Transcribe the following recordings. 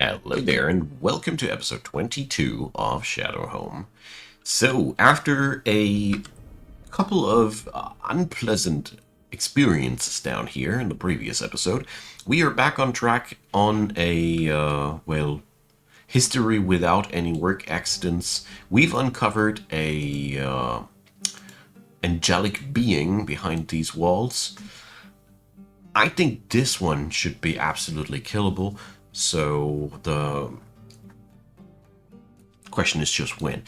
Hello there, and welcome to episode 22 of Shadow Home. So, after a couple of unpleasant experiences down here in the previous episode, we are back on track on a, history without any work accidents. We've uncovered a angelic being behind these walls. I think this one should be absolutely killable. So the question is just when.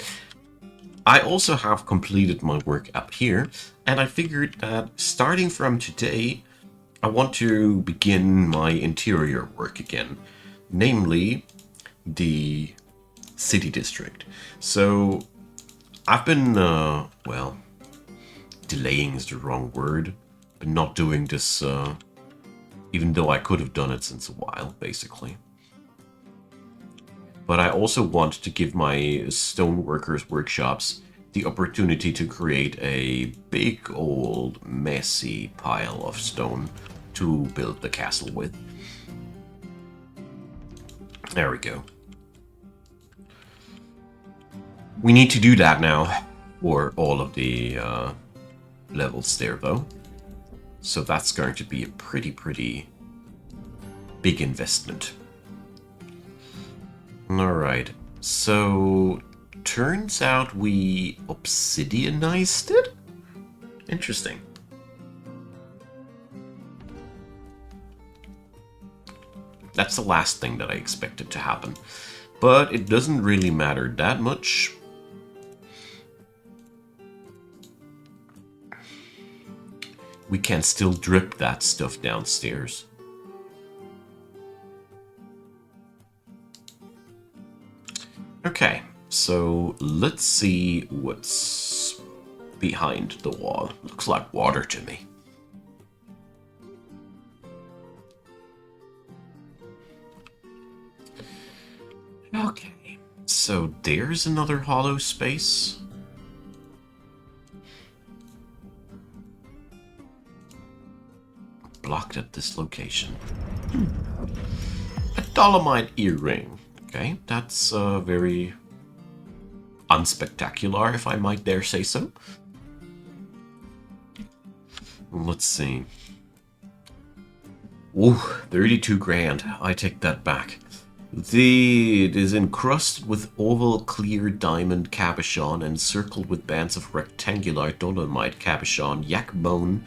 I also have completed my work up here, and I figured that starting from today, I want to begin my interior work again, namely the city district. So I've been, delaying is the wrong word, but not doing this, even though I could have done it since a while, basically. But I also want to give my stoneworkers workshops the opportunity to create a big old messy pile of stone to build the castle with. There we go. We need to do that now for all of the levels there, though. So that's going to be a pretty big investment. Alright, so turns out we obsidianized it? Interesting. That's the last thing that I expected to happen. But it doesn't really matter that much. We can still drip that stuff downstairs. Okay, so let's see what's behind the wall. Looks like water to me. Okay, so there's another hollow space. Blocked at this location. A dolomite earring. Okay, that's very unspectacular, if I might dare say so. Let's see. Ooh, 32 grand. I take that back. It is encrusted with oval clear diamond cabochon and circled with bands of rectangular dolomite cabochon, yak bone,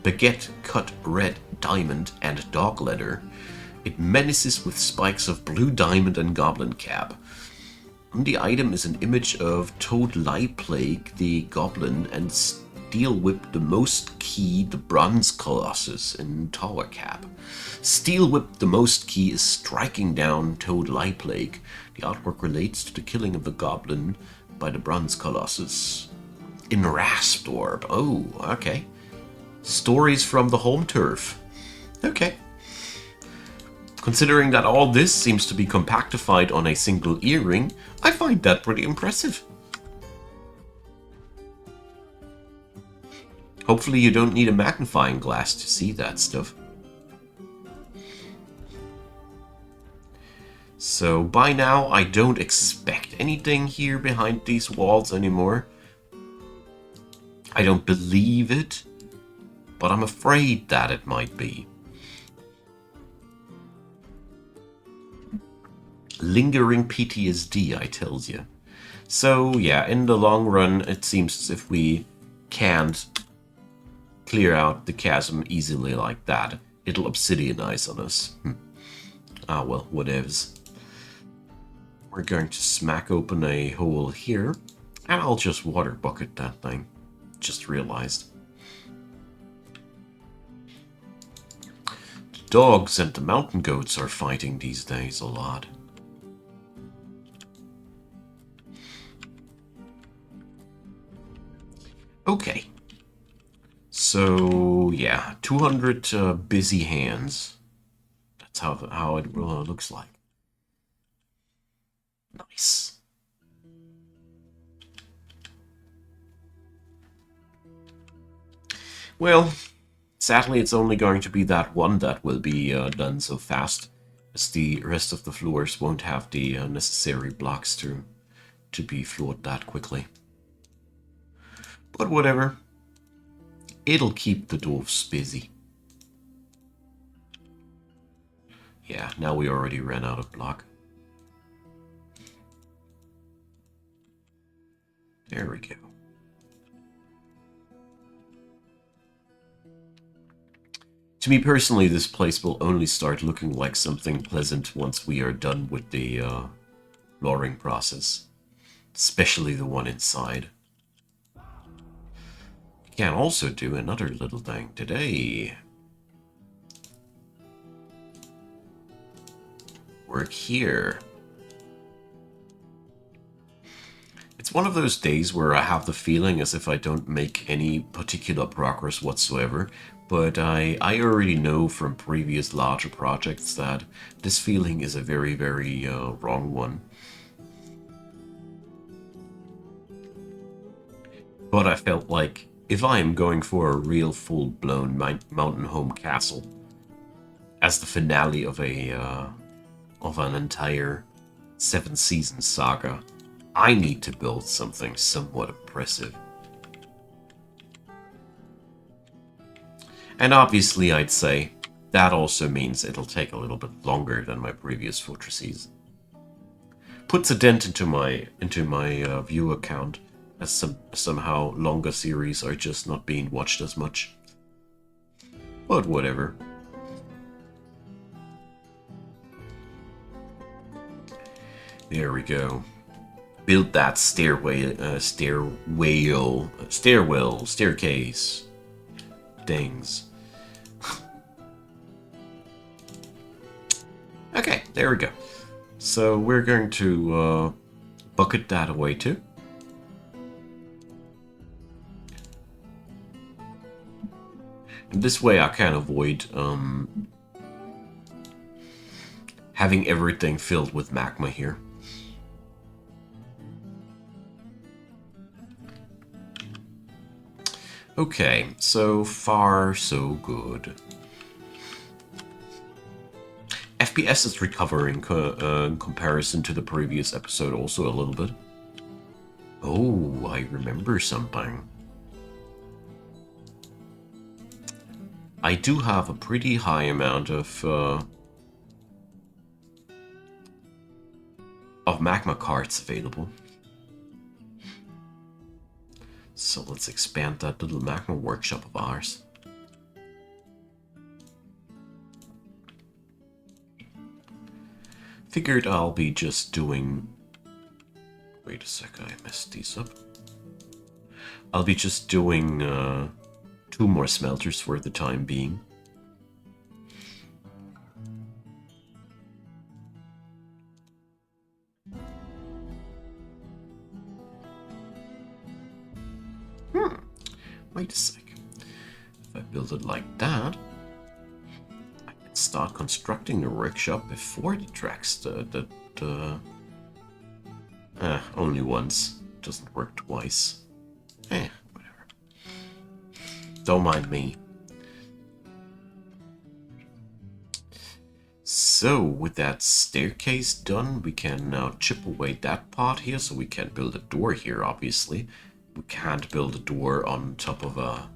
baguette cut red diamond, and dog leather. It menaces with spikes of blue diamond and goblin cap. On the item is an image of Toad Plague, the goblin, and Steel Whip the Most Key, the bronze colossus, in tower cap. Steel Whip the Most Key is striking down Toad Plague. The artwork relates to the killing of the goblin by the bronze colossus. In Rasp Orb. Oh, okay. Stories from the home turf. Okay. Considering that all this seems to be compactified on a single earring, I find that pretty impressive. Hopefully you don't need a magnifying glass to see that stuff. So by now I don't expect anything here behind these walls anymore. I don't believe it, but I'm afraid that it might be. Lingering PTSD, I tells you. So yeah, in the long run, it seems as if we can't clear out the chasm easily like that. It'll obsidianize on us. Ah well, whatevs. We're going to smack open a hole here, and I'll just water bucket that thing. Just realized. The dogs and the mountain goats are fighting these days a lot. Okay, so yeah, 200 busy hands. That's how it looks like. Nice. Well, sadly it's only going to be that one that will be done so fast. as the rest of the floors won't have the necessary blocks to be floored that quickly. But whatever. It'll keep the dwarves busy. Yeah, now we already ran out of block. There we go. To me personally, this place will only start looking like something pleasant once we are done with the flooring process. Especially the one inside. We can also do another little thing today. Work here. It's one of those days where I have the feeling as if I don't make any particular progress whatsoever, but I already know from previous larger projects that this feeling is a very, very wrong one. But I felt like if I am going for a real full-blown mountain home castle as the finale of an entire 7-season saga, I need to build something somewhat impressive. And obviously I'd say that also means it'll take a little bit longer than my previous fortresses. Puts a dent into my view account, as somehow longer series are just not being watched as much. But whatever. There we go. Build that staircase things. Okay, there we go. So we're going to bucket that away too. And this way I can avoid having everything filled with magma here. Okay, so far so good. FPS is recovering in comparison to the previous episode also a little bit. Oh, I remember something. I do have a pretty high amount of magma cards available. So let's expand that little magma workshop of ours. Figured I'll be just doing... Wait a sec, I messed these up. I'll be just doing 2 more smelters for the time being. Wait a sec. If I build it like that, I can start constructing the workshop before the tracks. Only once. Doesn't work twice. Whatever. Don't mind me. So, with that staircase done, we can now chip away that part here, so we can build a door here, obviously. We can't build a door on top of a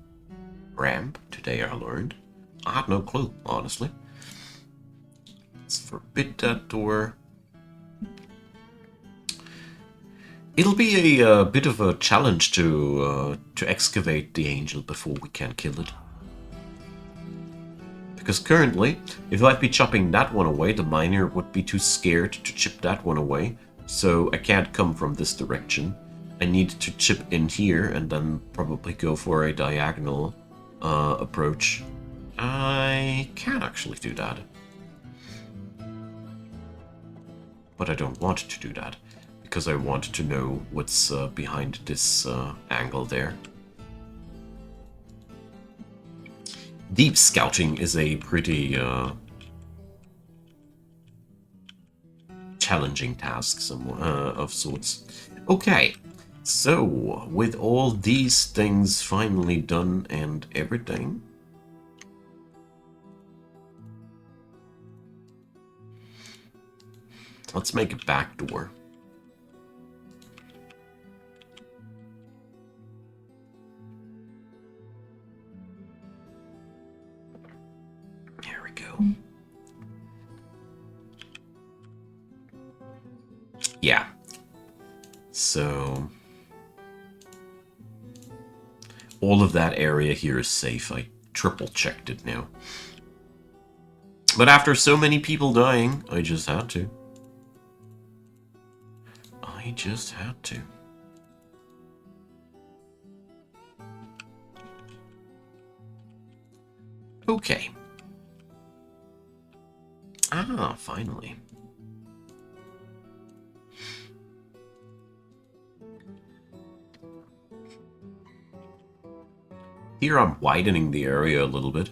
ramp, today I learned. I had no clue, honestly. Let's forbid that door. It'll be a bit of a challenge to excavate the angel before we can kill it. Because currently, if I'd be chopping that one away, the miner would be too scared to chip that one away. So I can't come from this direction. I need to chip in here and then probably go for a diagonal approach. I can actually do that. But I don't want to do that, because I want to know what's behind this angle there. Deep scouting is a pretty challenging task of sorts. Okay. So, with all these things finally done and everything, Let's make a back door. There we go. Yeah. So all of that area here is safe. I triple checked it now. But after so many people dying, I just had to. I just had to. Okay. Ah, finally. Here I'm widening the area a little bit.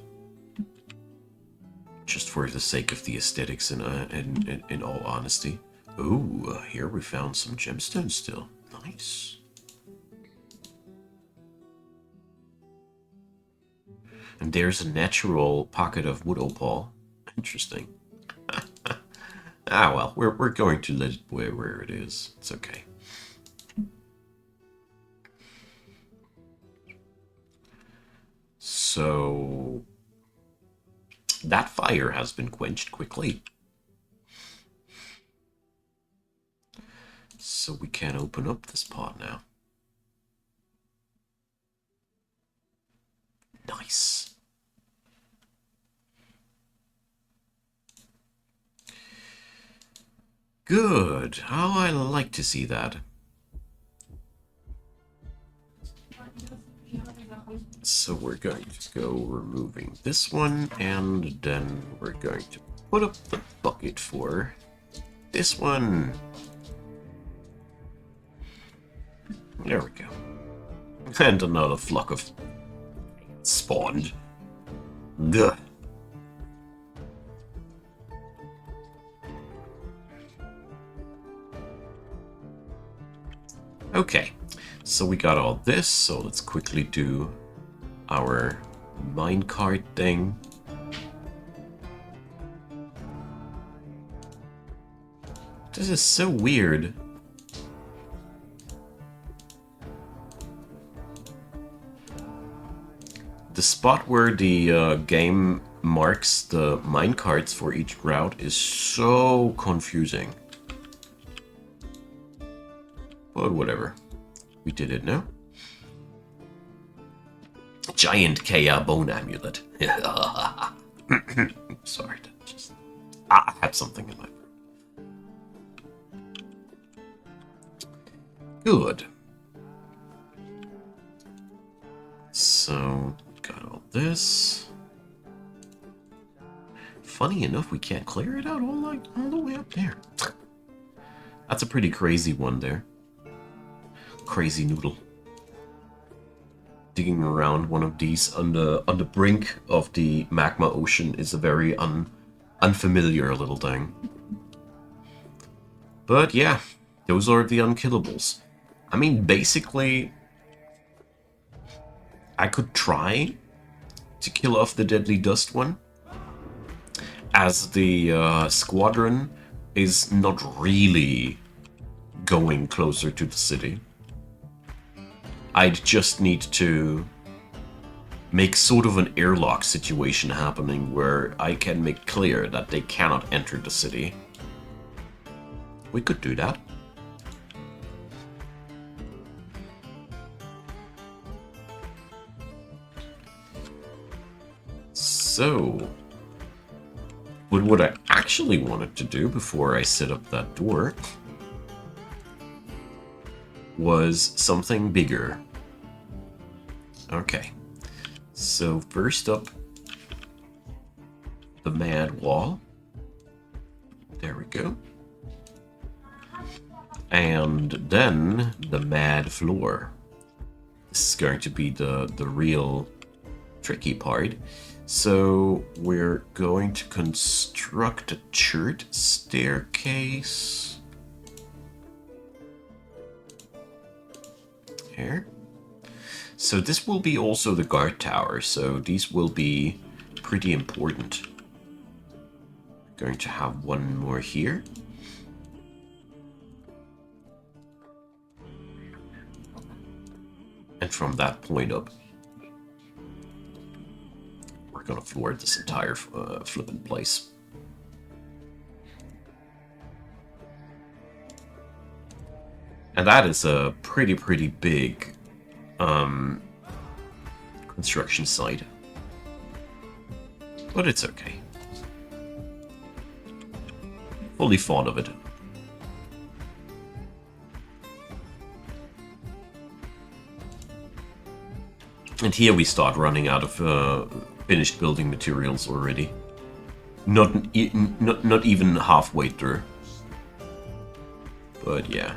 Just for the sake of the aesthetics in all honesty. Ooh, here we found some gemstones still. Nice. And there's a natural pocket of wood opal. Interesting. Ah, well, we're going to let it where it is. It's okay. So that fire has been quenched quickly. So we can open up this pot now. Nice. Good. How I like to see that. So we're going to go removing this one, and then we're going to put up the bucket for this one. There we go. And another flock of spawned. Duh. Okay, so we got all this, so let's quickly do our minecart thing. This is so weird. The spot where the game marks the minecarts for each route is so confusing. But whatever. We did it now. Giant Kea bone amulet. Sorry, just I had something in my throat. Good. So got all this. Funny enough, we can't clear it out all the way up there. That's a pretty crazy one there. Crazy noodle. Digging around one of these on the brink of the magma ocean is a very unfamiliar little thing. But yeah, those are the unkillables. I mean, basically, I could try to kill off the deadly dust one, as the squadron is not really going closer to the city. I'd just need to make sort of an airlock situation happening where I can make clear that they cannot enter the city. We could do that. So, but what I actually wanted to do before I set up that door was something bigger. Okay, so first up, the mad wall. There we go. And then the mad floor. This is going to be the real tricky part. So we're going to construct a church staircase. Here. So this will be also the guard tower, so these will be pretty important. Going to have one more here. And from that point up, we're gonna floor this entire flipping place. And that is a pretty big construction site. But it's okay. Fully fond of it. And here we start running out of finished building materials already. Not even halfway through. But yeah.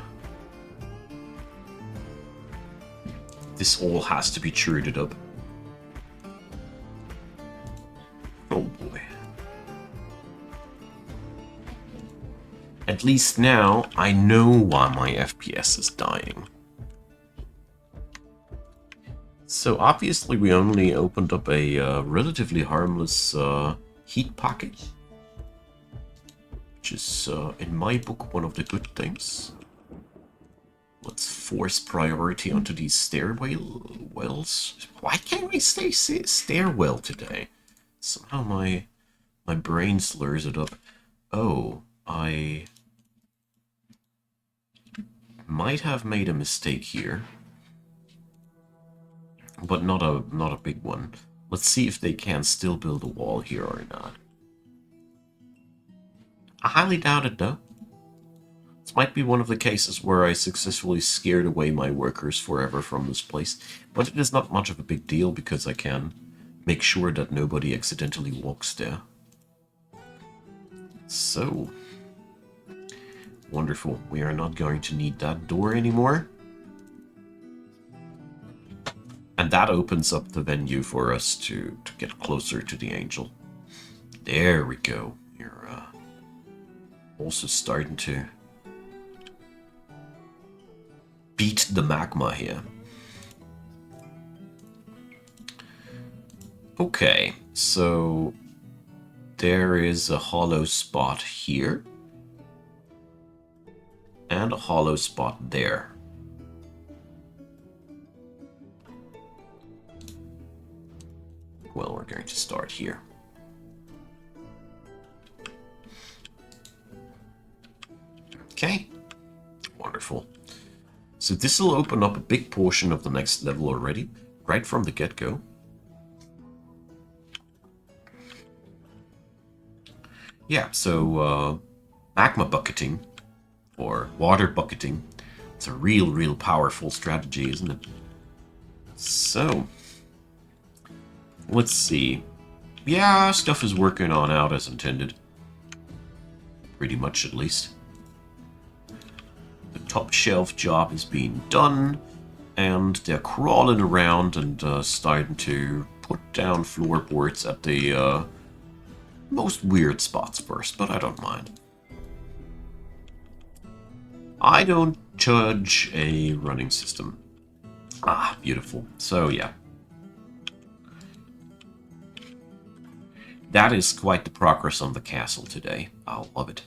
This all has to be treated up. Oh boy. At least now I know why my FPS is dying. So obviously we only opened up a relatively harmless heat pocket. Which is, in my book, one of the good things. Let's force priority onto these stairwells. Why can't we say stairwell today? Somehow my brain slurs it up. Oh, I might have made a mistake here. But not a big one. Let's see if they can still build a wall here or not. I highly doubt it, though. This might be one of the cases where I successfully scared away my workers forever from this place. But it is not much of a big deal because I can make sure that nobody accidentally walks there. So, wonderful. We are not going to need that door anymore. And that opens up the venue for us to get closer to the angel. There we go. You're also starting to beat the magma here. Okay, so there is a hollow spot here. And a hollow spot there. Well, we're going to start here. Okay, wonderful. So this will open up a big portion of the next level already, right from the get-go. Yeah, so magma bucketing, or water bucketing, it's a real powerful strategy, isn't it? So, let's see. Yeah, stuff is working on out as intended. Pretty much, at least. The top shelf job is being done, and they're crawling around and starting to put down floorboards at the most weird spots first, but I don't mind. I don't judge a running system. Ah, beautiful. So, yeah. That is quite the progress on the castle today. I'll love it.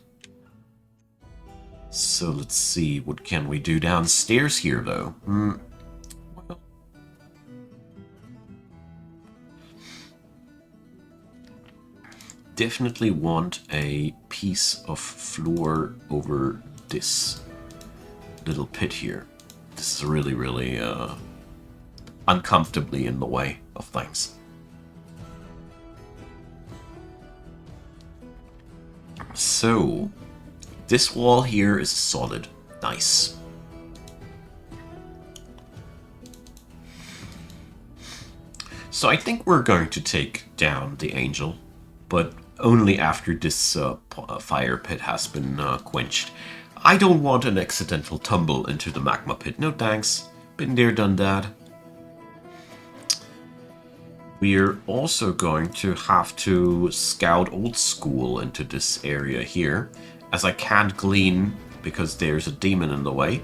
So let's see, what can we do downstairs here, though? Well, definitely want a piece of floor over this little pit here. This is really uncomfortably in the way of things. So, this wall here is solid. Nice. So I think we're going to take down the angel, but only after this fire pit has been quenched. I don't want an accidental tumble into the magma pit. No thanks. Been there, done that. We're also going to have to scout old school into this area here, as I can't glean because there's a demon in the way.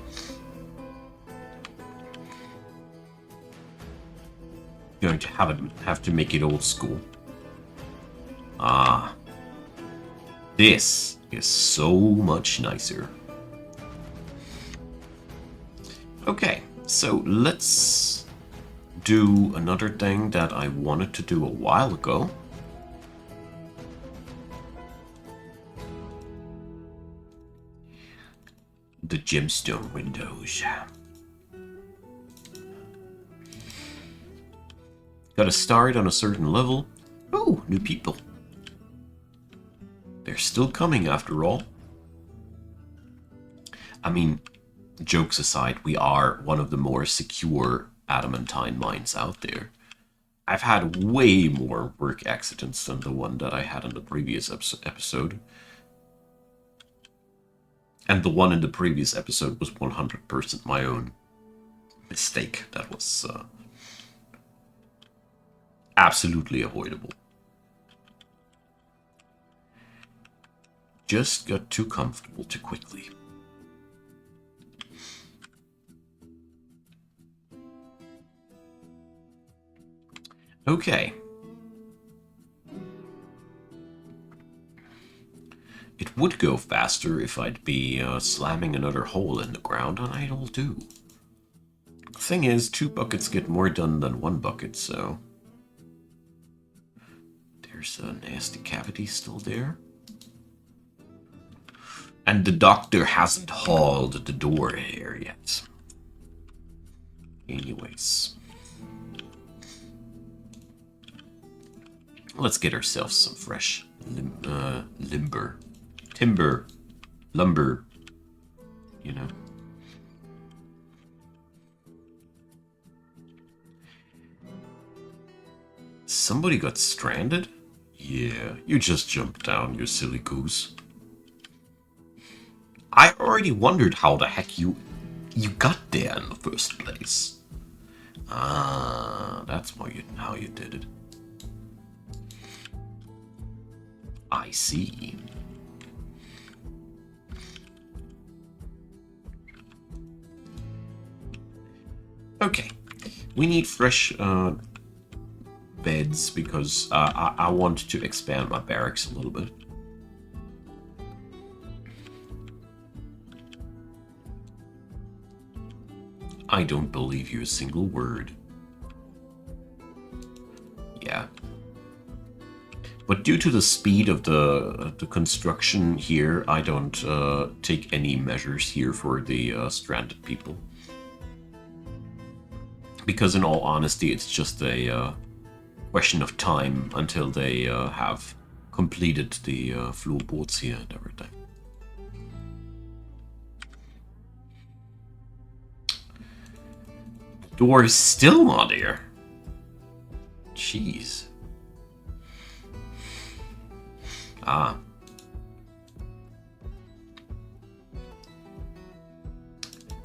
Going to have to make it old school. Ah, this is so much nicer. Okay, so let's do another thing that I wanted to do a while ago. The gemstone windows. Gotta start on a certain level. Oh, new people. They're still coming after all. I mean, jokes aside, we are one of the more secure adamantine mines out there. I've had way more work accidents than the one that I had in the previous episode. And the one in the previous episode was 100% my own mistake. That was absolutely avoidable. Just got too comfortable too quickly. Okay. It would go faster if I'd be slamming another hole in the ground, and I'll do. Thing is, 2 buckets get more done than 1 bucket, so... There's a nasty cavity still there. And the doctor hasn't hauled the door here yet. Anyways. Let's get ourselves some fresh lumber. Timber. Lumber. You know. Somebody got stranded? Yeah, you just jumped down, you silly goose. I already wondered how the heck you got there in the first place. Ah, that's how you did it. I see. Okay, we need fresh beds because I want to expand my barracks a little bit. I don't believe you a single word. Yeah. But due to the speed of the construction here, I don't take any measures here for the stranded people. Because in all honesty, it's just a question of time until they have completed the floorboards here and everything. The door is still not here. Jeez. Ah.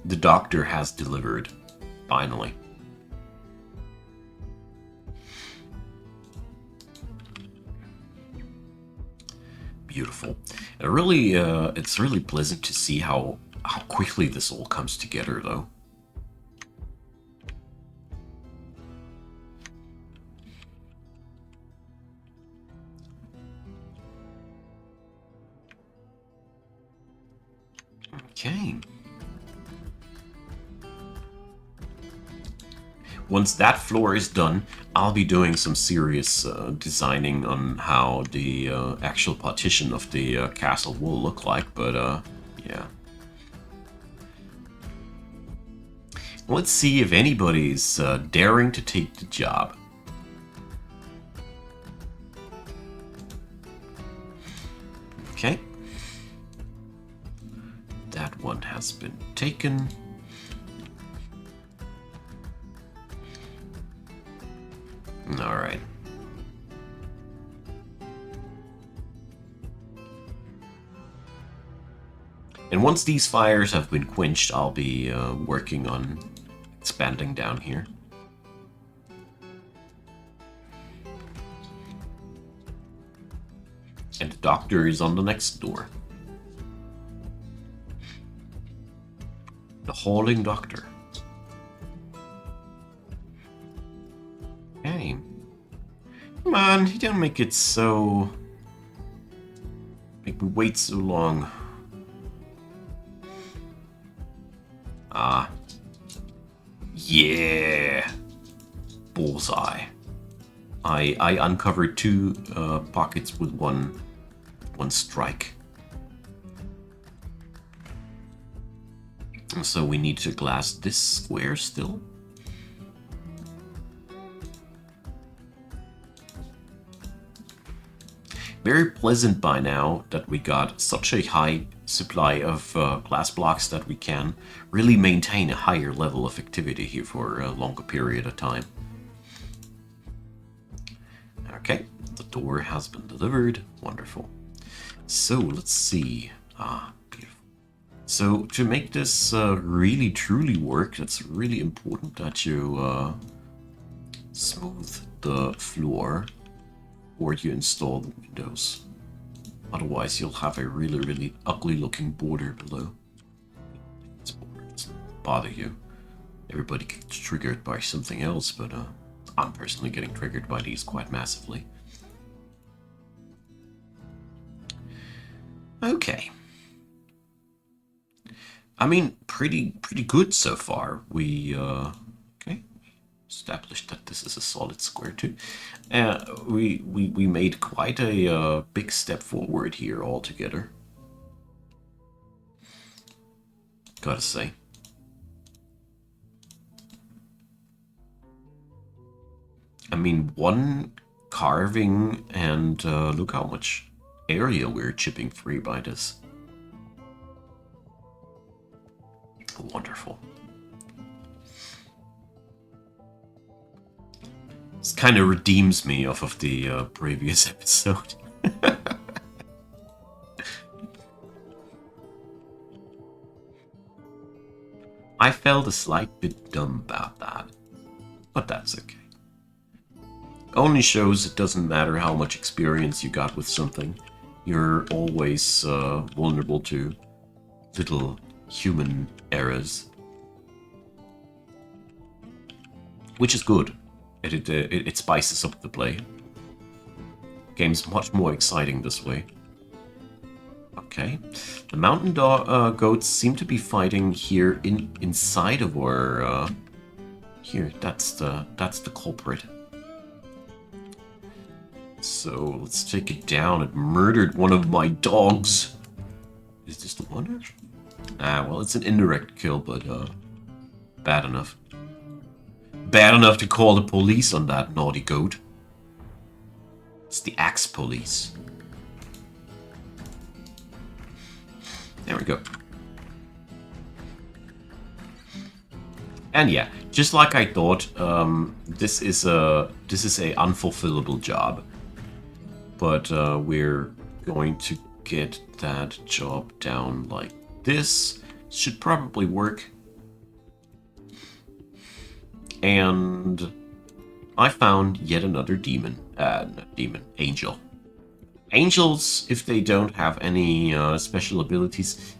The doctor has delivered, finally. Beautiful. It's really pleasant to see how quickly this all comes together, though. Okay. Once that floor is done, I'll be doing some serious designing on how the actual partition of the castle will look like, but yeah. Let's see if anybody's daring to take the job. Okay. That one has been taken. All right. And once these fires have been quenched, I'll be working on expanding down here. And the doctor is on the next door. The hauling doctor. Hey. Come on, you don't make it so... Make me wait so long. Ah. Yeah. bullseye. I uncovered two pockets with one strike. So we need to glass this square still. Very pleasant by now that we got such a high supply of glass blocks that we can really maintain a higher level of activity here for a longer period of time. Okay, the door has been delivered. Wonderful. So let's see. Beautiful. So to make this really truly work, it's really important that you smooth the floor before you install the windows. Otherwise, you'll have a really ugly looking border below. This border doesn't bother you. Everybody gets triggered by something else, but I'm personally getting triggered by these quite massively. Okay. I mean, pretty good so far. We okay, established that this is a solid square too. We made quite a big step forward here altogether. Gotta say. I mean, one carving, and look how much area we're chipping free by this. Wonderful. This kind of redeems me off of the previous episode. I felt a slight bit dumb about that, but that's okay. Only shows it doesn't matter how much experience you got with something. You're always vulnerable to little human errors. Which is good. It spices up the play. Game's much more exciting this way. Okay. The mountain goats seem to be fighting here inside of our... here, that's the culprit. So let's take it down. It murdered one of my dogs. Is this the one? Well, it's an indirect kill, but bad enough. Bad enough to call the police on that naughty goat. It's the axe police. There we go. And yeah, just like I thought, this is a unfulfillable job. But we're going to get that job down like this. Should probably work. And I found yet another demon. Not demon, angel. Angels, if they don't have any special abilities,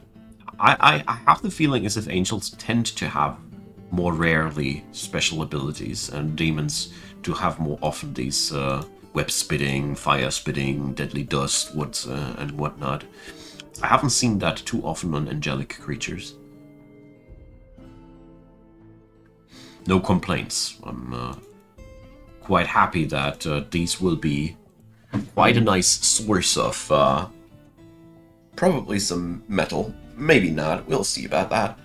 I have the feeling as if angels tend to have more rarely special abilities, and demons do have more often these web spitting, fire spitting, deadly dust, and whatnot. I haven't seen that too often on angelic creatures. No complaints. I'm quite happy that these will be quite a nice source of probably some metal. Maybe not. We'll see about that.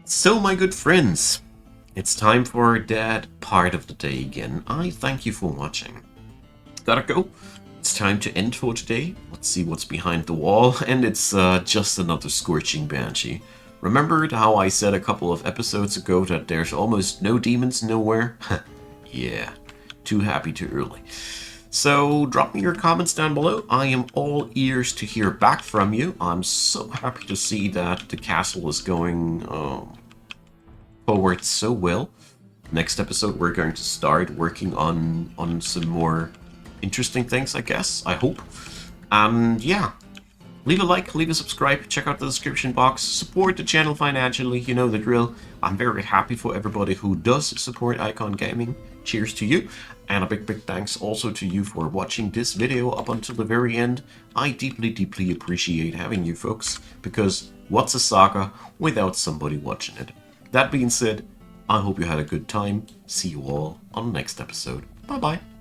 So, my good friends, it's time for that part of the day again. I thank you for watching. Gotta go. It's time to end for today. Let's see what's behind the wall, and it's just another scorching banshee. Remembered how I said a couple of episodes ago that there's almost no demons nowhere? Yeah, too happy too early. So drop me your comments down below. I am all ears to hear back from you. I'm so happy to see that the castle is going forward so well. Next episode we're going to start working on some more interesting things, I guess. I hope. And yeah, leave a like, leave a subscribe, check out the description box, support the channel financially, you know the drill. I'm very happy for everybody who does support Icon Gaming. Cheers to you. And a big thanks also to you for watching this video up until the very end. I deeply appreciate having you folks, because what's a saga without somebody watching it? That being said, I hope you had a good time. See you all on the next episode. Bye bye.